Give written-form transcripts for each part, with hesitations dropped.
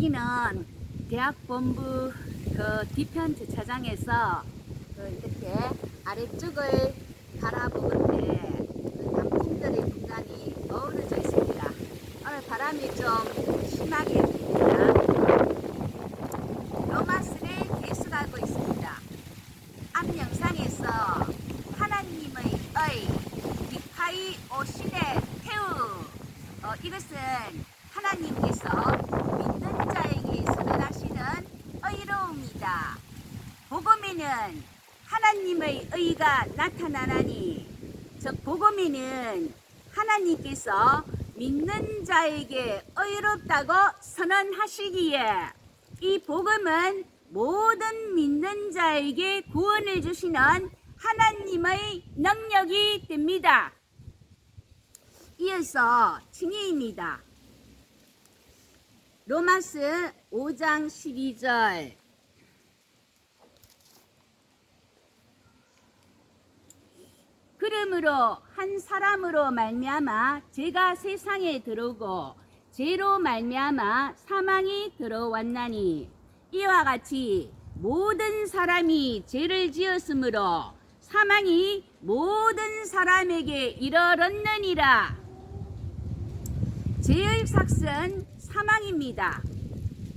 여기는 대학본부 그 뒤편 주차장에서 이렇게 아래쪽을 바라보는 데 단풍들의 공간이 어우러져 있습니다. 오늘 바람이 좀 심하게 붑니다. 로마스를 계속하고 있습니다. 앞 영상에서 하나님의 미카이 오신의 태우, 이것은 하나님께서 믿는 자에게 선언하시는 의로움이다. 복음에는 하나님의 의가 나타나나니, 즉 복음에는 하나님께서 믿는 자에게 의롭다고 선언하시기에 이 복음은 모든 믿는 자에게 구원을 주시는 하나님의 능력이 됩니다. 이어서 칭의입니다. 로마스 5장 12절. 그러므로 한 사람으로 말미암아 죄가 세상에 들어오고 죄로 말미암아 사망이 들어왔나니, 이와 같이 모든 사람이 죄를 지었으므로 사망이 모든 사람에게 이르렀느니라. 죄의 삭은 사망입니다.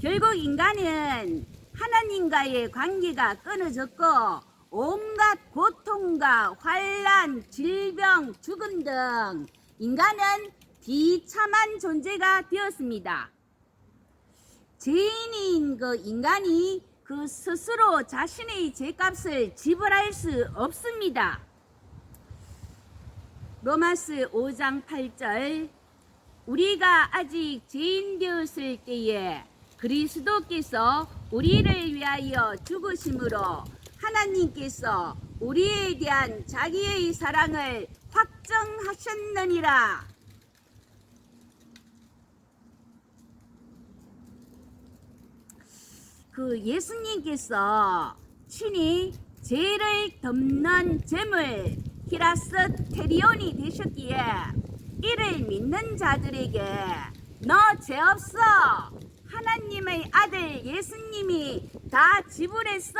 결국 인간은 하나님과의 관계가 끊어졌고 온갖 고통과 환난, 질병, 죽음 등 인간은 비참한 존재가 되었습니다. 죄인인 그 인간이 그 스스로 자신의 죄값을 지불할 수 없습니다. 로마스 5장 8절. 우리가 아직 죄인 되었을 때에 그리스도께서 우리를 위하여 죽으심으로 하나님께서 우리에 대한 자기의 사랑을 확정하셨느니라. 그 예수님께서 친히 죄를 덮는 제물 히라스테리온이 되셨기에 이를 믿는 자들에게 너 죄 없어, 하나님의 아들 예수님이 다 지불했어,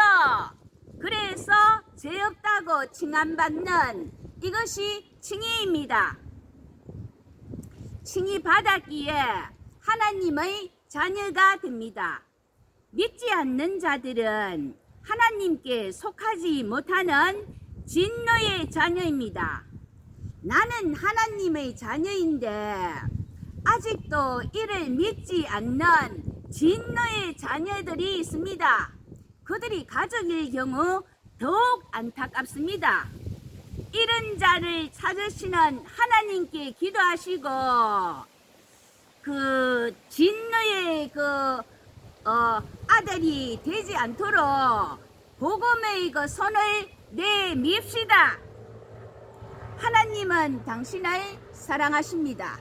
그래서 죄 없다고 칭함받는 이것이 칭의입니다. 칭의 받았기에 하나님의 자녀가 됩니다. 믿지 않는 자들은 하나님께 속하지 못하는 진노의 자녀입니다. 나는 하나님의 자녀인데 아직도 이를 믿지 않는 진노의 자녀들이 있습니다. 그들이 가족일 경우 더욱 안타깝습니다. 이런 자를 찾으시는 하나님께 기도하시고 그 진노의 아들이 되지 않도록 복음의 그 손을 내밉시다. 하나님은 당신을 사랑하십니다.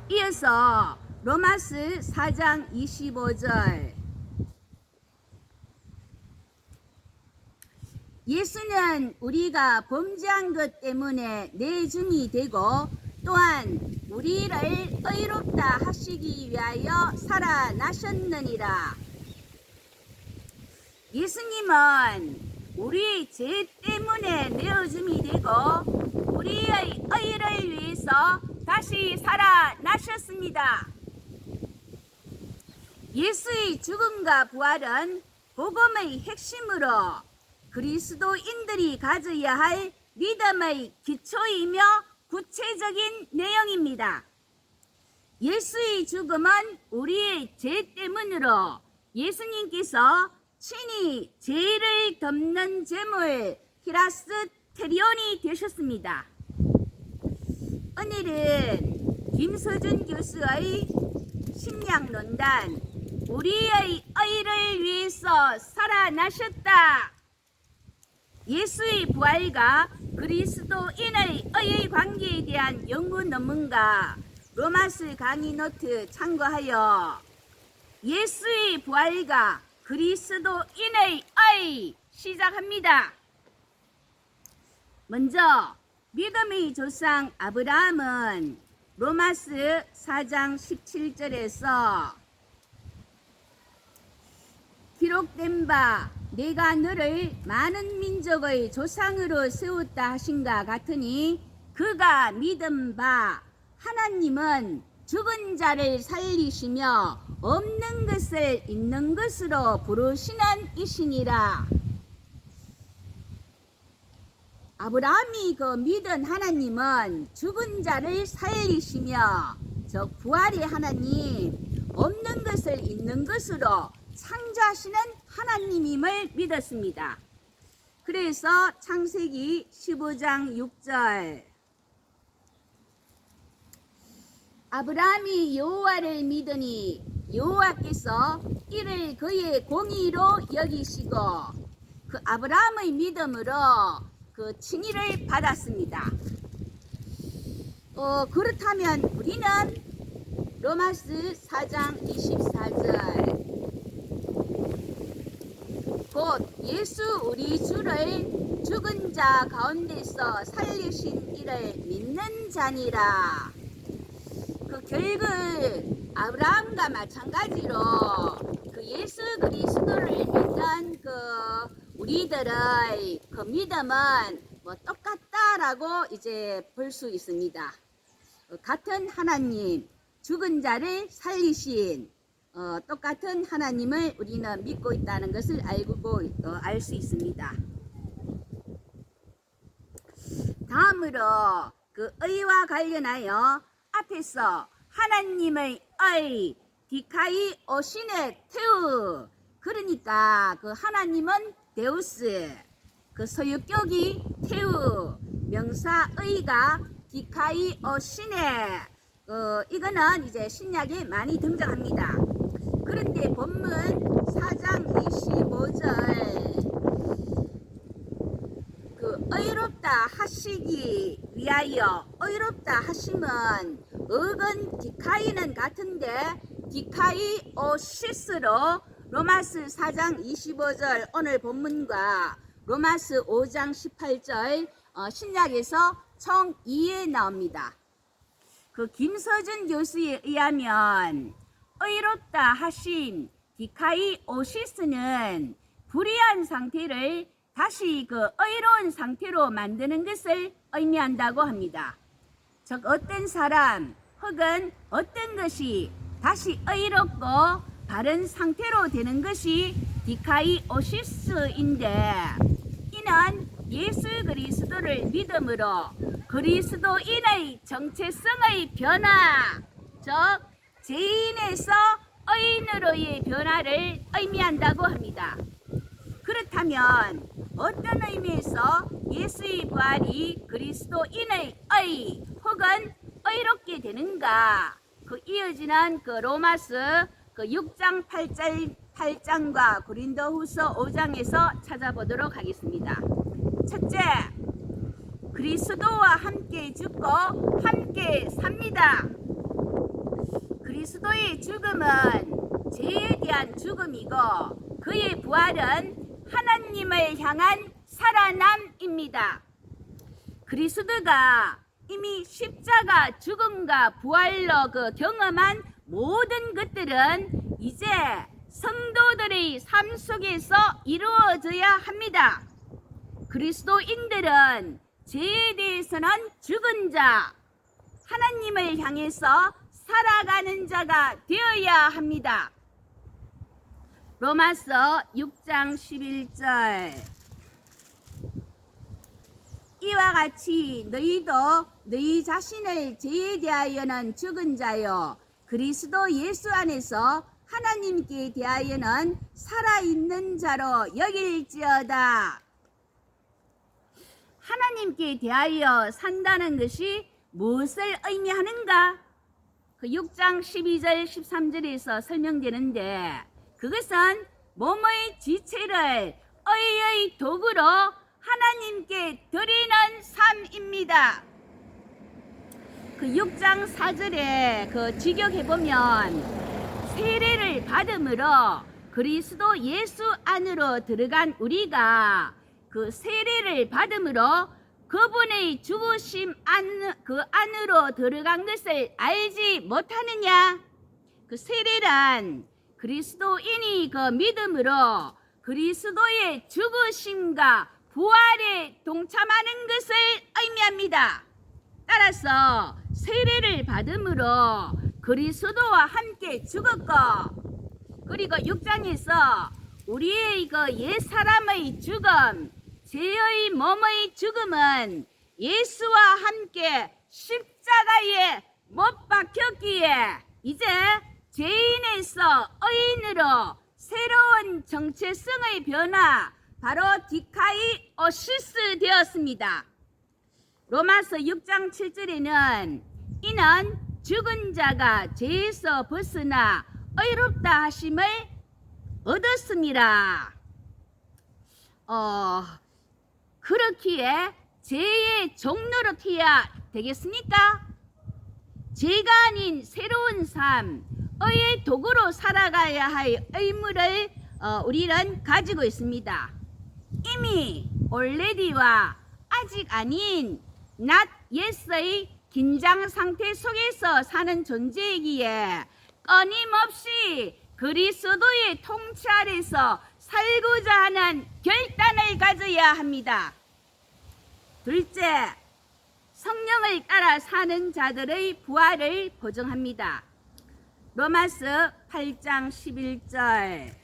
이어서 로마스 4장 25절. 예수는 우리가 범죄한 것 때문에 내줌이 되고 또한 우리를 의롭다 하시기 위하여 살아나셨느니라. 예수님은 우리의 죄 때문에 내어줌이 되고 우리의 의를 위해서 다시 살아나셨습니다. 예수의 죽음과 부활은 복음의 핵심으로 그리스도인들이 가져야 할 믿음의 기초이며 구체적인 내용입니다. 예수의 죽음은 우리의 죄 때문으로 예수님께서 친히 죄를 덮는 제물 히라스테리온이 되셨습니다. 오늘은 김서준 교수의 심양론단 우리의 의를 위해서 살아나셨다, 예수의 부활과 그리스도인의 의의 관계에 대한 연구 논문과 로마스 강의 노트 참고하여 예수의 부활과 그리스도인의 의 시작합니다. 먼저 믿음의 조상 아브라함은 로마스 4장 17절에서 기록된 바 내가 너를 많은 민족의 조상으로 세웠다 하신가 같으니 그가 믿은 바 하나님은 죽은 자를 살리시며 없는 것을 있는 것으로 부르시는 이시니라. 아브라함이 그 믿은 하나님은 죽은 자를 살리시며 즉 부활의 하나님, 없는 것을 있는 것으로 창조하시는 하나님임을 믿었습니다. 그래서 창세기 15장 6절 아브라함이 여호와를 믿으니 여호와께서 이를 그의 공의로 여기시고 그 아브라함의 믿음으로 그 칭의를 받았습니다. 그렇다면 우리는 로마스 4장 24절 곧 예수 우리 주를 죽은 자 가운데서 살리신 이를 믿는 자니라. 그 결국 아브라함과 마찬가지로 그 예수 그리스도를 믿는 그 우리들의 그 믿음은 뭐 똑같다라고 이제 볼 수 있습니다. 같은 하나님, 죽은 자를 살리신 똑같은 하나님을 우리는 믿고 있다는 것을 알 수 있습니다. 다음으로 그 의와 관련하여 앞에서 하나님의 의, 디카이 오시네 테우, 그러니까 그 하나님은 데우스, 그 소유격이 테우, 명사 의가 디카이 오시네, 이거는 이제 신약에 많이 등장합니다. 그런데 본문 4장 25절 그 의롭다 하시기 위하여, 의롭다 하심은 어근 디카이는 같은데 디카이 오시스로 로마스 4장 25절 오늘 본문과 로마스 5장 18절 신약에서 총 2에 나옵니다. 그 김서준 교수에 의하면 의롭다 하심 디카이 오시스는 불의한 상태를 다시 그 의로운 상태로 만드는 것을 의미한다고 합니다. 즉 어떤 사람 혹은 어떤 것이 다시 의롭고 바른 상태로 되는 것이 디카이 오시스인데, 이는 예수 그리스도를 믿음으로 그리스도인의 정체성의 변화, 즉 죄인에서 의인으로의 변화를 의미한다고 합니다. 그렇다면 어떤 의미에서 예수의 부활이 그리스도인의 의 혹은 의롭게 되는가? 그 이어지는 그 로마스 그 6장 8장과 고린도후서 5장에서 찾아보도록 하겠습니다. 첫째, 그리스도와 함께 죽고 함께 삽니다. 그리스도의 죽음은 죄에 대한 죽음이고 그의 부활은 하나님을 향한 살아남입니다. 그리스도가 이미 십자가 죽음과 부활로 그 경험한 모든 것들은 이제 성도들의 삶 속에서 이루어져야 합니다. 그리스도인들은 죄에 대해서는 죽은 자, 하나님을 향해서 살아가는 자가 되어야 합니다. 로마서 6장 11절 이와 같이 너희도 너희 자신을 죄에 대하여는 죽은 자요 그리스도 예수 안에서 하나님께 대하여는 살아있는 자로 여길지어다. 하나님께 대하여 산다는 것이 무엇을 의미하는가? 그 6장 12절 13절에서 설명되는데, 그것은 몸의 지체를 의의 도구로 하나님께 드리는 삶입니다. 그 6장 4절에 그 직역해보면 세례를 받음으로 그리스도 예수 안으로 들어간 우리가 그 세례를 받음으로 그분의 죽으심 그 안으로 들어간 것을 알지 못하느냐? 그 세례란 그리스도인이 그 믿음으로 그리스도의 죽으심과 부활에 동참하는 것을 의미합니다. 따라서 세례를 받음으로 그리스도와 함께 죽었고, 그리고 6장에서 우리의 그 옛사람의 죽음, 죄의 몸의 죽음은 예수와 함께 십자가에 못 박혔기에 이제 죄인에서 의인으로 새로운 정체성의 변화, 바로 디카이 오시스 되었습니다. 로마서 6장 7절에는 이는 죽은 자가 죄에서 벗어나 의롭다 하심을 얻었습니다. 그렇기에 죄의 종로로 튀어야 되겠습니까? 죄가 아닌 새로운 삶, 의의 도구로 살아가야 할 의무를 우리는 가지고 있습니다. 이미 already와 아직 아닌 not yet의 긴장 상태 속에서 사는 존재이기에 끊임없이 그리스도의 통치 아래서 살고자 하는 결단을 가져야 합니다. 둘째, 성령을 따라 사는 자들의 부활을 보증합니다. 로마서 8장 11절.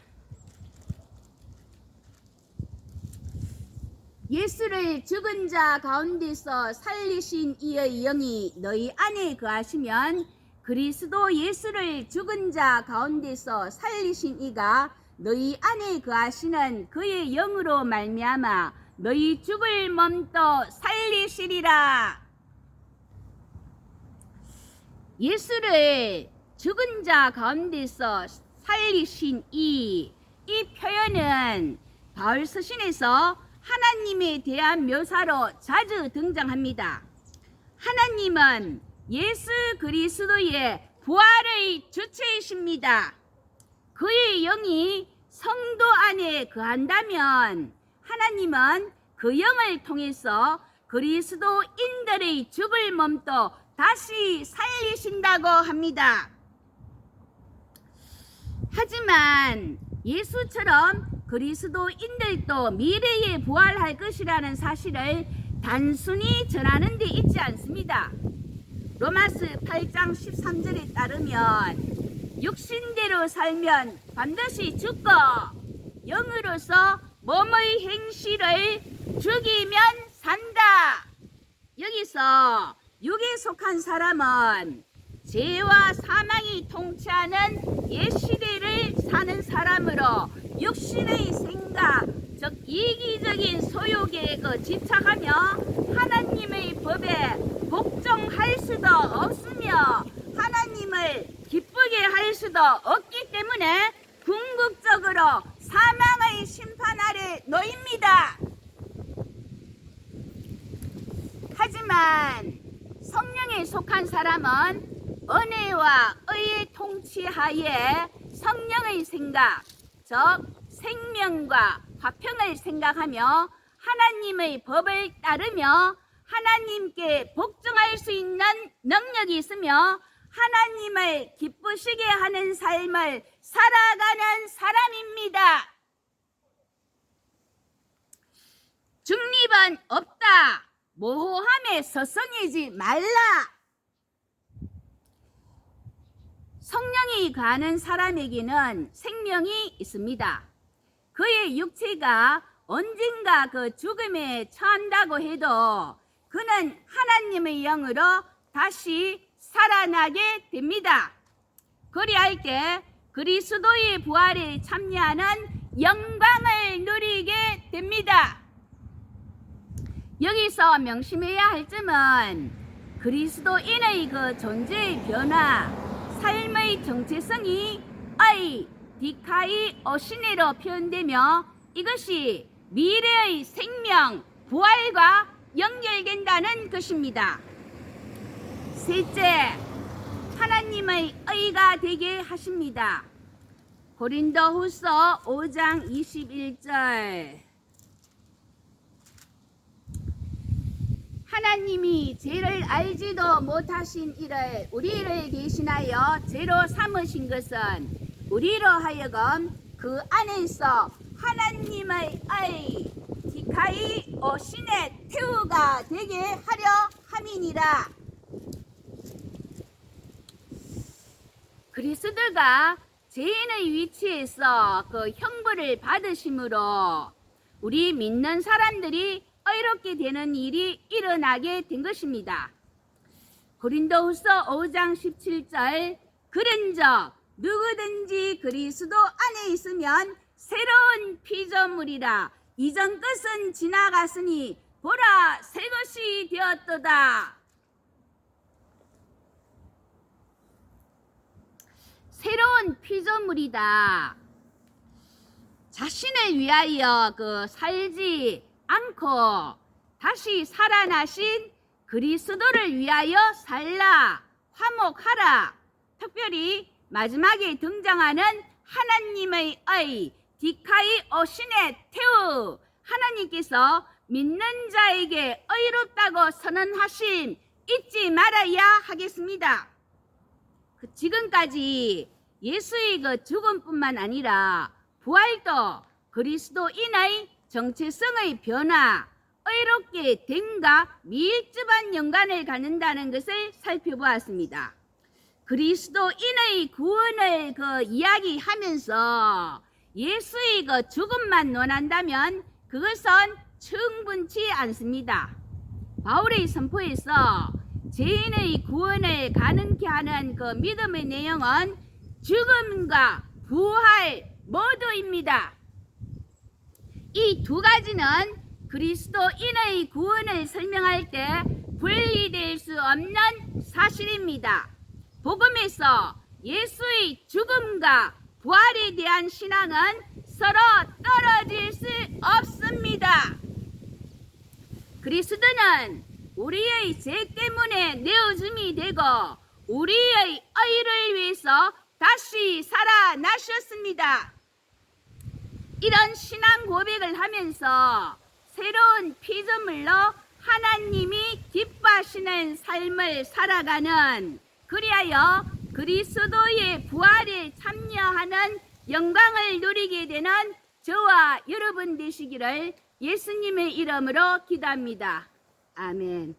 예수를 죽은 자 가운데서 살리신 이의 영이 너희 안에 거하시면 그리스도 예수를 죽은 자 가운데서 살리신 이가 너희 안에 거하시는 그의 영으로 말미암아 너희 죽을 몸도 살리시리라. 예수를 죽은 자 가운데서 살리신 이 표현은 바울 서신에서 하나님에 대한 묘사로 자주 등장합니다. 하나님은 예수 그리스도의 부활의 주체이십니다. 그의 영이 성도 안에 거한다면 하나님은 그 영을 통해서 그리스도인들의 죽을 몸도 다시 살리신다고 합니다. 하지만 예수처럼 그리스도인들도 미래에 부활할 것이라는 사실을 단순히 전하는 데 있지 않습니다. 로마서 8장 13절에 따르면 육신대로 살면 반드시 죽고 영으로서 몸의 행실을 죽이면 산다. 여기서 육에 속한 사람은 죄와 사망이 통치하는 옛 시대를 사는 사람으로 육신의 생각, 즉 이기적인 소욕에 집착하며 하나님의 법에 복종할 수도 없으며 하나님을 기쁘게 할 수도 없기 때문에 궁극적으로 사망의 심판 아래 놓입니다. 하지만 성령에 속한 사람은 은혜와 의의 통치하에 성령의 생각, 즉 생명과 화평을 생각하며 하나님의 법을 따르며 하나님께 복종할 수 있는 능력이 있으며 하나님을 기쁘시게 하는 삶을 살아가는 사람입니다. 중립은 없다. 모호함에 서성이지 말라. 성령이 거하는 사람에게는 생명이 있습니다. 그의 육체가 언젠가 그 죽음에 처한다고 해도 그는 하나님의 영으로 다시 살아나게 됩니다. 그리할 때 그리스도의 부활에 참여하는 영광을 누리게 됩니다. 여기서 명심해야 할 점은 그리스도인의 그 존재의 변화, 삶의 정체성이 디카이 오시네로 표현되며 이것이 미래의 생명, 부활과 연결된다는 것입니다. 셋째, 하나님의 의가 되게 하십니다. 고린도후서 5장 21절. 하나님이 죄를 알지도 못하신 이를 우리를 대신하여 죄로 삼으신 것은 우리로 하여금 그 안에서 하나님의 아이 디카이 오신의 태우가 되게 하려 함이니라. 그리스도가 죄인의 위치에서 그 형벌을 받으심으로 우리 믿는 사람들이 의롭게 되는 일이 일어나게 된 것입니다. 고린도후서 5장 17절 그런즉 누구든지 그리스도 안에 있으면 새로운 피조물이라 이전 것은 지나갔으니 보라 새 것이 되었도다. 새로운 피조물이다. 자신을 위하여 살지 않고 다시 살아나신 그리스도를 위하여 살라, 화목하라. 특별히 마지막에 등장하는 하나님의 아이 디카이 오신의 태우, 하나님께서 믿는 자에게 의롭다고 선언하심 잊지 말아야 하겠습니다. 지금까지 예수의 죽음뿐만 아니라 부활도 그리스도인의 정체성의 변화, 의롭게 됨과 밀접한 연관을 갖는다는 것을 살펴보았습니다. 그리스도인의 구원을 이야기하면서 예수의 죽음만 논한다면 그것은 충분치 않습니다. 바울의 선포에서 죄인의 구원을 가능케 하는 믿음의 내용은 죽음과 부활 모두입니다. 이 두 가지는 그리스도인의 구원을 설명할 때 분리될 수 없는 사실입니다. 복음에서 예수의 죽음과 부활에 대한 신앙은 서로 떨어질 수 없습니다. 그리스도는 우리의 죄 때문에 내어줌이 되고 우리의 의를 위해서 다시 살아나셨습니다. 이런 신앙 고백을 하면서 새로운 피조물로 하나님이 기뻐하시는 삶을 살아가는, 그리하여 그리스도의 부활에 참여하는 영광을 누리게 되는 저와 여러분 되시기를 예수님의 이름으로 기도합니다. 아멘.